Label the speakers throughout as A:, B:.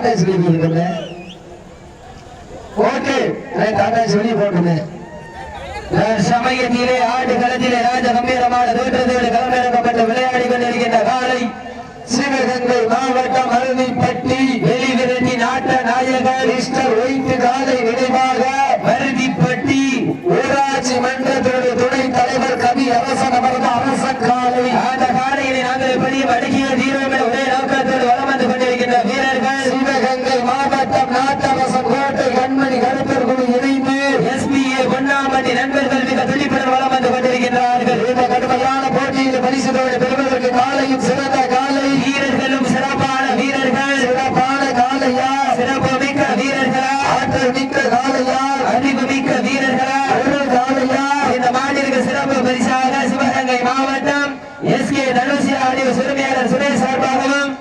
A: டாடா சொல்லி போட்டுருக்கேன். ஓகே டாடா சொல்லி போட்டுருந்தேன். சமயத்திலே ஆட்டு களத்திலே ராஜ கம்பீரமான தோற்றத்தோடு களமிறக்கப்பட்ட விளையாடி கொண்டிருக்கின்ற காலை சிவகங்கை மாவட்டம் அருவிப்பட்டி வெளிவிரட்டி நாட்ட நாயகர் மிஸ்டர் ஒயிட் காலை நினைவாக அருவிப்பட்டி ஊராட்சி மன்றத்தோடு துணைத் தலைவர் கவி அரசன் அவர்கள் அரசன் காலை. அந்த காலையிலே நாங்கள் எப்படியும் அடக்கிய தீர்வு ஒரே நோக்கத்தோடு வளம் வந்து கொண்டிருக்கின்ற வீரர்கள் சிவகங்கை மாவட்டம் நாட்டரசன் கோட்டை கண்மணி கருத்தர் குழு இணைந்து SPA பொன்னாமணி நண்பர்கள் மிக துடிப்புடன் வளம் வந்து கொண்டிருக்கின்றார்கள். இந்த கடுமையான போட்டியில் பரிசுத்தோடு பெறுவதற்கு காலையும் சிறந்த காலை, வீரர்களும் சிறப்பான வீரர்கள், சிறப்பான காலையா, சிறப்பு மிக்க வீரர்களா, ஆற்றல் மிக்க காலையா, அறிவு மிக்க வீரர்களா, ஒரு காலையா. இந்த மாநில சிறப்பு பரிசாக சிவகங்கை மாவட்டம் SK தனுஷியா அணிவு சிறுமியாளர் சுரேஷ் சார்பாகவும்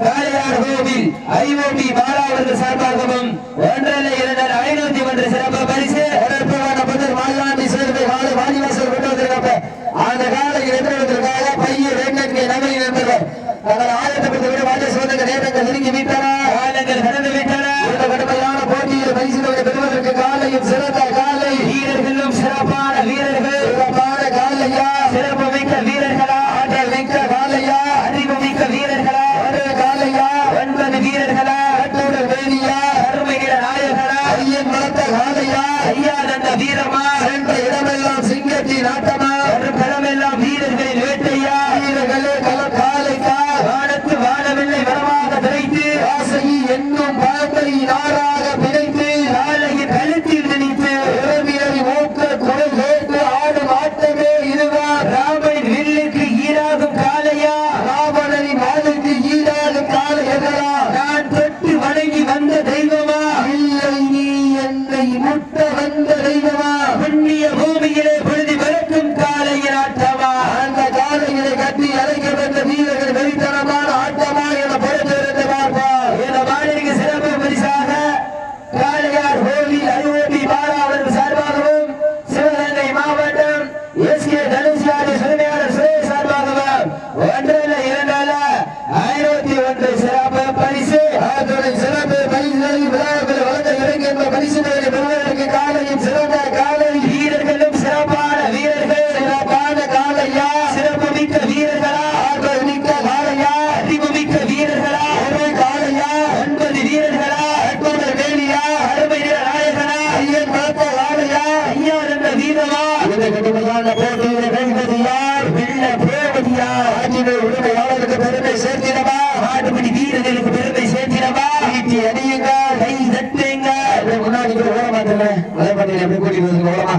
A: காளையார் கோவில் IOB பாலா அவர்கள் சார்பாகவும் 1,501 சிறப்பு பரிசு மாநிலாண்டி சேர்ந்து காலை வாலிவாசல் கொண்டு வந்திருக்காங்க. அந்த காலை எதிர்வதற்காக பையன் வேங்கன் நகரில் இருந்தவர் தங்கள் ஆயத்தப்பட்டு விட வாஜ சோதனை நேரங்கள் நெருங்கி விட்டன, காலங்கள் கடந்து விட்டன. இந்த கடுமையான போட்டியில் பரிசுகளை பெறுவதற்கு காலையும் சிறந்த காலை, வீரர்களும் சிறப்பான வீரர்கள், சிறப்பான காலையா, சிறப்பு மிக்க வீரர்களா, ஆற்றல் மிக்க காலையா, அறிவு மிக்க வீரர்களா, ஒரு காலையா, 9 வீரர்களா, கட்டுடல் வேணியா, அருமைகிற நாயகரா, ஐயன் வளர்த்த காலையா, ஐயா தந்த வீரமா, சென்ற இடமெல்லாம் சிங்கத்தின் ஆட்டமா, ஒரு களமெல்லாம் வீரர்களின் வேட்டையா, வீரர்களே கள காலைக்கா, வானத்து வானவில்லை வரமாக திரைத்து, ஆசையை என்னும் பாம்பை நாராக பிணைத்து, காலையின் கழுத்தில் திணித்து, இளவீரரை ஊக்க குரல் கேட்டு ஆடும் ஆட்டமே இதுதான். ராமனின் வில்லுக்கு ஈடாகும் காலையா, ராவணனின் வாளுக்கு ஈடாகும் காலை எதரா, நான் தொட்டு வணங்கி வந்த தெய்வமா, இல்லை நீ என்னை முட்ட வந்த தெய்வமா, புண்ணிய பூமியிலே பொழுது பறக்கும் காலையின் ஆட்டமா, அந்த காலையிலே கட்டி அழைக்க வந்த வீரர்கள் வெறித்தனமான ஆட்டமா என பொறுத்திருந்து பார்ப்பார். இந்த மாநில சிறப்பு பரிசாக காளையார் கோவில் IOB பாலா அவர்கள் சார்பாகவும் சிவகங்கை மாவட்டம் SK தனுஷியா சுமையாளர் சுரேஷ் சார்பாகவும் 1,201 சிறப்பு பரிசு. சிறப்பு பரிசுகளில் விழாக்கள் வழங்க இறங்கின்ற பரிசுகளை பெறுவதற்கு காலையும் சிறந்த காலை, வீரர்களும் சிறப்பான வீரர்கள், சிறப்பான காலையா, சிறப்பு மிக்க வீரர்களா, ஆற்றல் மிக்க காலையா, அறிவு மிக்க வீரர்களா, ஒரு காலையா, 9 வீரர்களா, கட்டுடல் வேணியா, அருமை நாயகனா, ஐயன் வளர்த்த காலையா, ஐயா என்ற வீரமா. இந்த கடுமையான போட்டியில் வெல்வது யார், வெல்ல போவது யார், ஆட்சியை உரிமையாளருக்கு பெருமை சேர்த்திடவா, ஆட்டுப்படி வீரர்களுக்கு பெருமை சேர்த்திடவா, வீட்டி அணியுங்க, கை தட்டுங்க. முன்னாடி ஓரமாட்டல அதே பண்ணி எப்படி கூட்டிட்டு ஓரமா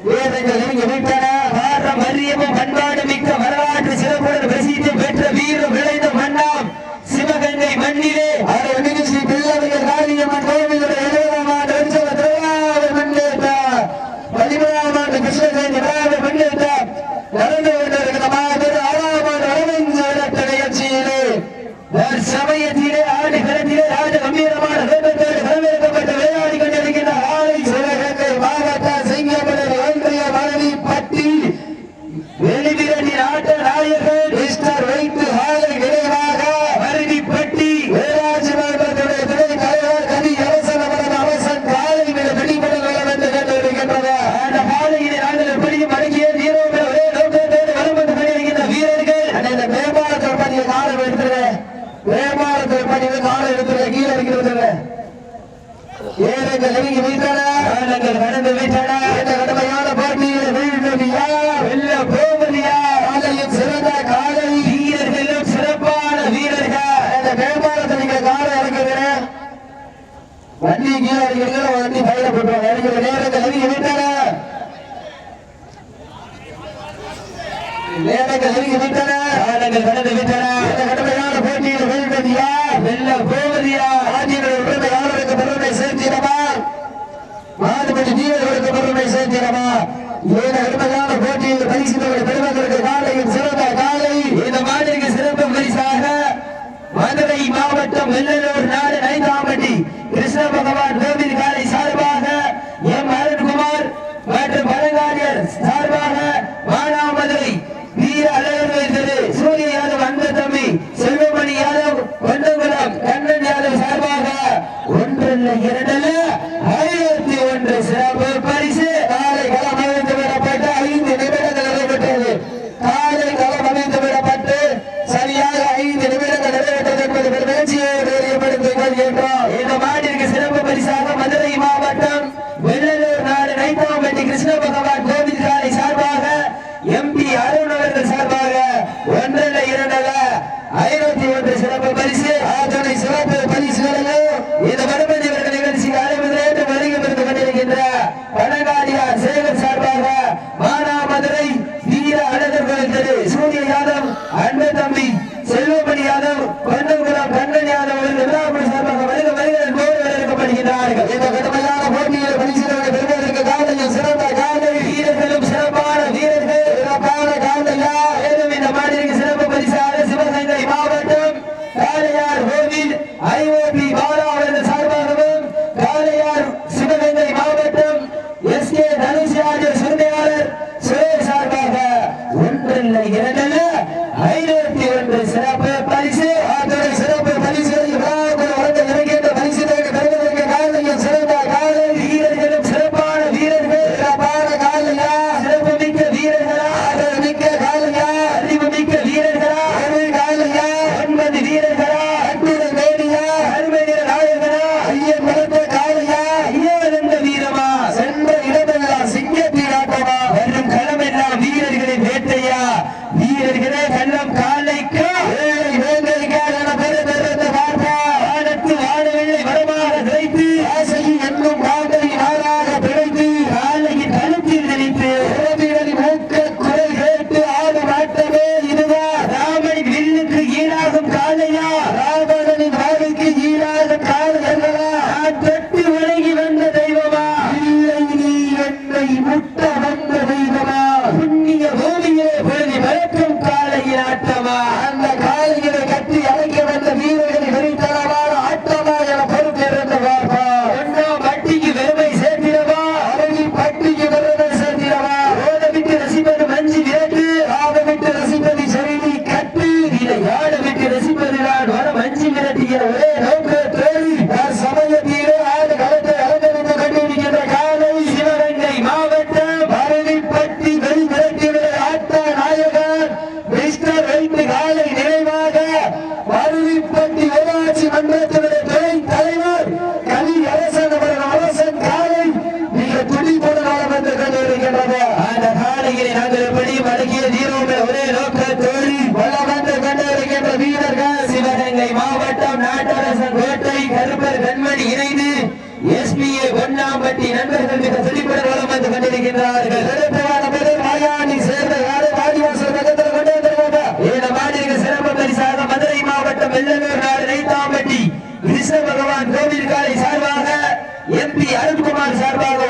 A: வீரர்கள் நெருங்கி விட்டன. பாரம் வரியமும் பண்பாடு மிக்க வரலாற்று சிறப்புடன் பிரசித்தி பெற்ற வீரம் விளைந்த மண்ணாம் சிவகங்கை மண்ணிலே நிகழ்ச்சி பிள்ளைகள் காளியம்மன் கோவிலுடைய 20ஆம் ஆண்டு உற்சவ திருவிழாவை முன்னேற்ற 13ஆம் ஆண்டு கிருஷ்ணஜெயந்தி விழாவை முன்னேற்ற நடந்து கொண்டிருக்கிற மாபெரும் 6ஆம் ஆண்டு வடமஞ்ச விளக்க நிகழ்ச்சியிலே சமயத்திலே ஆண்டு களத்திலே ராஜ கம்பீரமான தோற்றத்தோடு களமிறக்கப்பட்ட விளையாடி கொண்டிருக்கின்ற ஆலை சிவகங்கை மாவட்ட சிங்கப்பள்ளி ஒன்றிய மருவிப்பட்டி வெளிவிரட்டி நாட்ட நாயகர் மிஸ்டர் ஒயிட் காலை நினைவாக மருவிப்பட்டி ஊராட்சி மன்றத்துடைய துணைத் தலைவர் கவி அரசன் அவரது அரசன் காலை மீது பிடிபட வந்து கொண்டிருக்கின்றது. அந்த காலையிலே நாங்கள் எப்படியும் அடக்கிய தீரோடு ஒரே நோக்கத்தோடு வலம் வந்து கொண்டிருக்கின்ற வீரர்கள் அந்த மேம்பாலத்தில் பண்ணிய காலம் எடுத்துருவேன், மேம்பாலத்தில் பண்ணிய காலம் எடுத்துருவேன், கீழே இருக்கிறது ஏழைகள் நெருங்கி விட்டன, காலங்கள் கடந்து விட்டன. இந்த கடுமையான போட்டியில் வீழ்வது யார், வெல்ல போவது யார், காலையும் சிறந்த காலை, வீரர்களும் சிறப்பான வீரர்கள். இந்த மேம்பாலத்தில் நீங்க காலை இறக்குகிறேன், வண்டி கீழே இருக்கிற வண்டி பயிர போட்டுருவாங்க, இறக்கிற நேரங்கள் நெருங்கி விட்டன, நேரங்கள் நெருங்கி விட்டன, காலங்கள் கடந்து விட்டன. இந்த கடுமையான போட்டியில் வீழ்வது யார், வெல்ல போவது யார், ஆட்சியினுடைய உரிமையாளருக்கு பெருமை சேர்த்திடவா, மாடுபடி வீரர்களுக்கு பெருமை சேர்த்திடவா. இந்த கடுமையான போட்டியில் பரிசுகளை பெறுவதற்கு காலையும் சிறந்த காலை. இந்த மாநில சிறப்பு பரிசாக மதுரை மாவட்டம் வெள்ளலூர் நாடு நைந்தாம்பட்டி கிருஷ்ண பகவான் கோவில் காலை சார்பாக எம் அருண்குமார் மற்றும் பழங்காரியர் சார்பாக மானாமதுரை வீர அழகர் திரு சூரிய யாதவ் அன்பு தம்பி செல்வமணி யாதவ் கொண்டங்குளம் கண்ணன் யாதவ் சார்பாக சிறப்பு பரிசு ஆதனை சிறப்பு பரிசுகளையும் இந்த மறுபடி நிகழ்ச்சிக்கு அழைப்பதற்கு வருகை பெற்று கொண்டிருக்கின்ற பணங்காடியார் சேகர் சார்பாக மானாமதுரை வீர அழகர் திரு சூரிய யாதவ் அன்பு தம்பி செல்வமணி யாதவ் பொன்னங்குளம் கண்ணன் யாதவ் விழாக்குழு சார்பாக வருக வருகிறது வரவேற்கப்படுகிறார்கள். இந்த கடுமையான போட்டியில் பரிசுகளை பெறுவதற்கு காலையும் சிறந்த காலை வீரர்களும் சிறப்பான வீரர்கள் சிறப்பான காலையா இந்த மாநில சிறப்பு பரிசாக சிவகங்கை மாவட்டம் காளையார் கோவில் ஐஓபி பாலா அவர்கள் சார்பாகவும் காளையார் சிவகங்கை மாவட்டம் எஸ்கே தனுஷ் சுருமையாளர் சுரேஷ் சார்பாக ஒன்றில்லை இரண்டல்ல 501 சிறப்பு பரிசு ஆதரவு சிறப்பு பரிசுகளை வழங்க இருக்கின்ற பரிசுகளை பெறுவதற்கு காலையும் சிறந்த காலை வீரர்களும் சிறப்பான வீரர்கள் சிறப்பான காலையா சிறப்பு மிக்க வீரர்களா ஆதரவு மிக்க காலையா அறிவு மிக்க வீரர்களா அருள் காலையா 9 வீரர்களா அன்புடன் வேணியா அருமை நிற நாயகனா ஐயன் வளர்த்த காலையா ஐயன் வீரமா சென்ற இடமெல்லாம் சிங்கத்தின் ஆட்டமா வரும் களமெல்லாம் வீரர்களின் வேட்டையா வீரர்களே கள்ளம் காலைக்கு என பெருந்த பார்ப்பா வானத்து வானவில்லை வரமாக கிடைத்து ஆசையில் என்னும் காதை நாளாக பிழைத்து காலையின் கழுத்தில் நினைத்து உறவினரின் மூக்க குரல் கேட்டு ஆடு மாட்டமே இதுவா ராமனின் வில்லுக்கு ஈடாகும் காலையா ராவணனின் வாழ்க்கைக்கு ஈடாகும் காலை என்னவா நான் தொட்டு வணங்கி வந்த தெய்வமா இல்லை நீ என்னை முட்ட வந்த தெய்வமா புண்ணிய பூமியே பொழுதி வளர்க்கும் காலையின் ஆட்டமா அந்த காலைகளை கட்டி அழைக்க வந்த வீரர்களை வெறித்தனமான ஆட்டமா என பொறுத்திருந்த பார்ப்பா ஒன்றாம் பட்டிக்கு வெறுமை சேர்த்திடவா அழகி பட்டிக்கு வெறுமை சேர்த்திடவா ஓட விட்டு ரசிப்பது மஞ்சி விரட்டு ஆட விட்டு ரசிப்பது செவிலி கட்டு இதை ஆட விட்டு ரசிப்பது நான் வர மஞ்சி விரட்டுகிற ஒரே நோக்க தோழி சமயத்திலே ஆடு களத்தை அலங்கரித்து கொண்டிருக்கின்ற காலை சிவகங்கை மாவட்டம் பரவிப்பட்டி வெளி விரட்டியுடைய ஆட்ட நாயகன் மிஸ்டர் வைத்து காலை நினைவாக பரவிப்பட்டி ஊராட்சி மன்றத்தினுடைய துணை தலைவர் கலி அரசன் அவர்கள் அரசன் காலை மிக துடிப்புடன் வளம் வந்து கொண்டிருக்கின்றது. அந்த காலையை நாங்கள் எப்படி வழங்கிய தீர்வுமே ஒரே நோக்க தோழி வளம் வந்து கொண்டிருக்கின்ற வீரர்கள் சிவகங்கை மாவட்டம் நாட்டரசன் கோட்டை கருப்பர் கண்மணி இணைந்து எஸ்பிஏ பொன்னாம்பட்டி நண்பர்கள் மிக துடிப்புடன் வளம் வந்து கொண்டிருக்கின்றார்கள். சேர்ந்த யாரை வாடிவாசல் பக்கத்தில் கொண்டு வந்திருக்காங்க. இந்த மாநில சிறப்பு பரிசாக மதுரை மாவட்டம் வெள்ளலூர் நாடு நைத்தாம்பட்டி கிருஷ்ண பகவான் கோவில் காலை சார்பாக எம்பி அருண்குமார் சார்பாக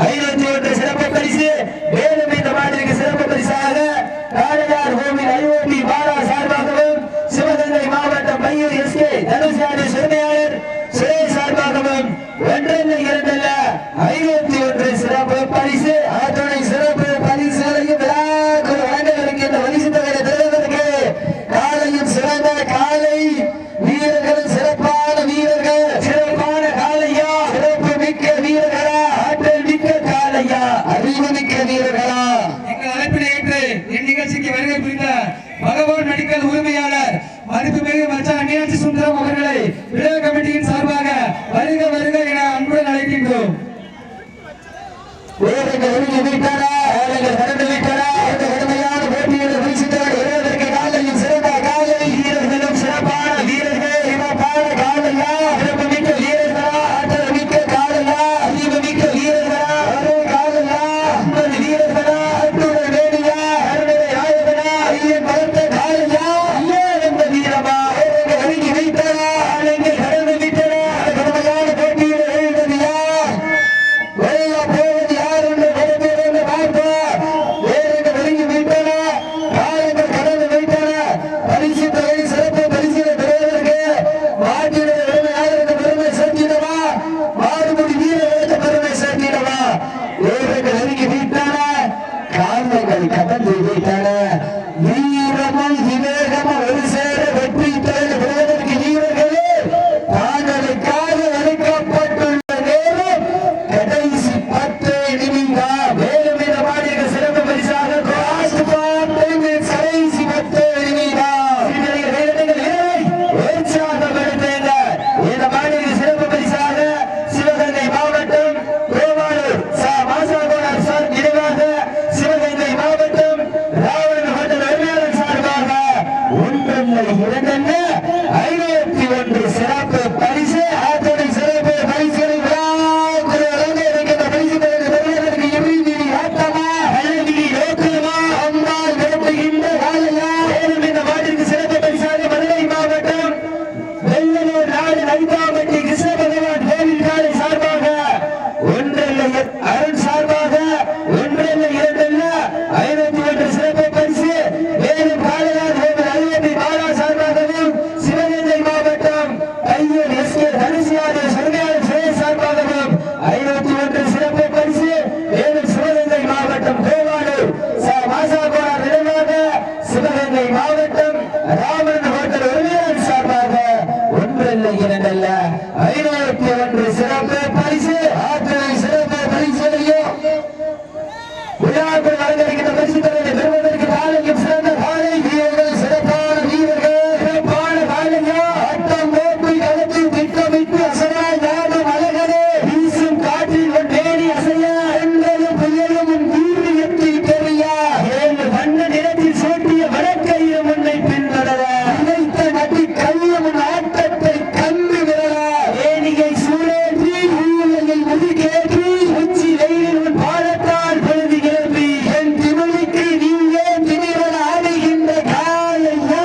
A: 501 சிறப்பு பரிசு. மேலும் இந்த மாநில சிறப்பு பரிசாக காளையார் கோவில் ஐஓபி பாலா சார்பாகவும் சிவகங்கை மாவட்டம் மையூர் எஸ்கே தனுஷ் சுருமையாளர் சுரேஷ் சார்பாகவும் 501 சிறப்பு பரிசு ஆதனை சிறப்பு பரிசுகளையும் விழாக்குள் வழங்க இருக்கின்ற பரிசு தொகையை பெறுவதற்கு காலையும் சிறந்த காலை வீரர்களும் சிறப்பான வீரர்கள் சிறப்பான காலையா சிறப்பு மிக்க வீரர்களா ஆற்றல் மிக்க காலையா அறிவு மிக்க வீரர்களா எங்கள் அழைப்பினை ஏற்று இந்நிகழ்ச்சிக்கு வருகை புரிந்த பகவான் மெடிக்கல் உரிமையாளர் மருத்துவமிகு மச்சான் மீனாட்சி சுந்தரம் அவர்களை விழா கமிட்டியின் சார்பாக வருக வருக என அன்புடன் அழைக்கின்றோம். கடுமையான போட்டிகளை வீரர்களும் சிறந்த காலை வீரர்களும் சிறப்பான வீரர்கள் சிறப்பான காலையா சிறப்பு மிக்க வீரர்களா ஆற்றல் மிக்க காலையா அறிவு மிக்க வீரர்களா ஒரே காலையா 50 வீரர்களா அன்புடன் வேணியா அருணை நாயகனா ஐயன் வளர்த்த காலையா ஐயன் வீரமா அருகி வைத்தனா ஆளுங்கள் கடந்து விட்டனா கடுமையான போட்டியில் எழுந்ததியா வெள்ள போவது யார் என்று பார்ப்போம். இந்த 501 சிறப்பு பரிசு ஆத்தோட சிறப்பு பரிசுகளை வழங்க இருக்கின்ற பரிசு பெறுவதற்கு இறுதி ஆட்டமா அல்லது லோக்கமா அம்மாள் விரும்புகின்ற காலையா மேலும் இந்த மாட்டிற்கு சிறப்பு பரிசாக மதுரை மாவட்டம் வெள்ளலூர் நாடு நைதாம்பட்டி கிருஷ்ண பகவான் கோவில் காலை சார்பாக ஒன்றல்ல அருண் சார்பாக ஒன்றல்ல இரண்டல்ல 501 சிறப்பு பரிசு மேலும் காலையார் கோவில் அலுவலி பாலா சார்பாகவும் சிவகங்கை மாவட்டம் கையூர் எஸ்கே தனுசியாறு சர்மையாளர் சிறை சார்பாகவும் 501 சிறப்பு பரிசு மேலும் சிவகங்கை மாவட்டம் கோவாலூர் மாசாகோடார் நினைவாக சிவகங்கை மாவட்டம் ராமன் ஹோட்டல் உரிமையாளர் சார்பாக ஒன்றல்ல இரண்டல்ல 501 சிறப்பு பரிசு ஆற்றலை சிறப்பு பரிசுகளையும் விழாக்கள் வழங்கியிருக்கின்ற பரிசு பெறுவதற்கு காலையும் சிறந்த காலை வீரர்கள் சிறப்பான வீரர்கள் சிறப்பான காலையா ஆட்டம் நோக்கி களத்து திட்டமிட்டு அசையாய் நாடும் அழகனே வீசும் காற்றில் உன் மேனி அசையா என்றதும் புயலும் உன் வீரியத்தில் பெரியா ஏழு வண்ண நிறத்தில் சூட்டிய வழக்கையும் உன்னை பின்தொடர இணைத்த நதி கையும் உன் ஆட்டத்தை கண்டு விரல ஏனியை சூழேற்றி ஊழையை முதுகேற்றி உச்சி வெயிலில் உன் பாலத்தால் பொழுது கிளம்பி என் திமிழிக்கு நீ ஏன் திமிரன் ஆடுகின்ற காலையா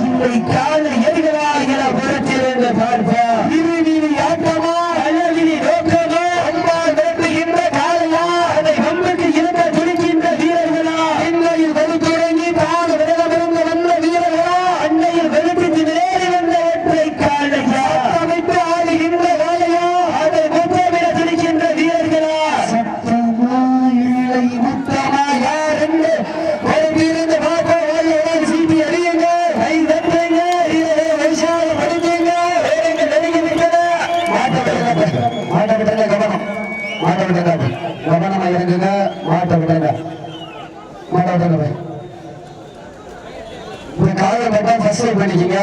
A: இல்லை காலை எதிராகிற புறத்திலிருந்து பார்ப்பா இறுதி ஆட்டமா அல்லது நோக்கமா அம்மா விரும்புகின்ற காலையா அதை வம்புக்கு இருந்த துடிக்கின்ற வீரர்களா எண்ணையில் வெளுத்துறங்கி தான விரதமிருந்து வந்த வீரர்களா அன்னையில் வெளுத்து நேரி வந்த ஒற்றை காலையா அமைத்து ஆடுகின்ற காலையா அதை முத்தமிட துடிக்கின்ற வீரர்களா சத்தமா இல்லை முத்தமா யார் என்று பொறுப்பிருந்து பார்க்க ஓடியோடு சீட்டி அறியுங்க கை தட்டுங்க இதை வைசால படுத்துங்க வேறுங்க நெருங்கி விட்டன மாட்ட விடுங்க கவனம் மாட்ட விடுங்க கவனமா இருந்துங்க மாட்ட விடுங்க மாட்ட விடுங்க காலை மட்டும் ஃபர்ஸ்ட் பண்ணிக்கங்க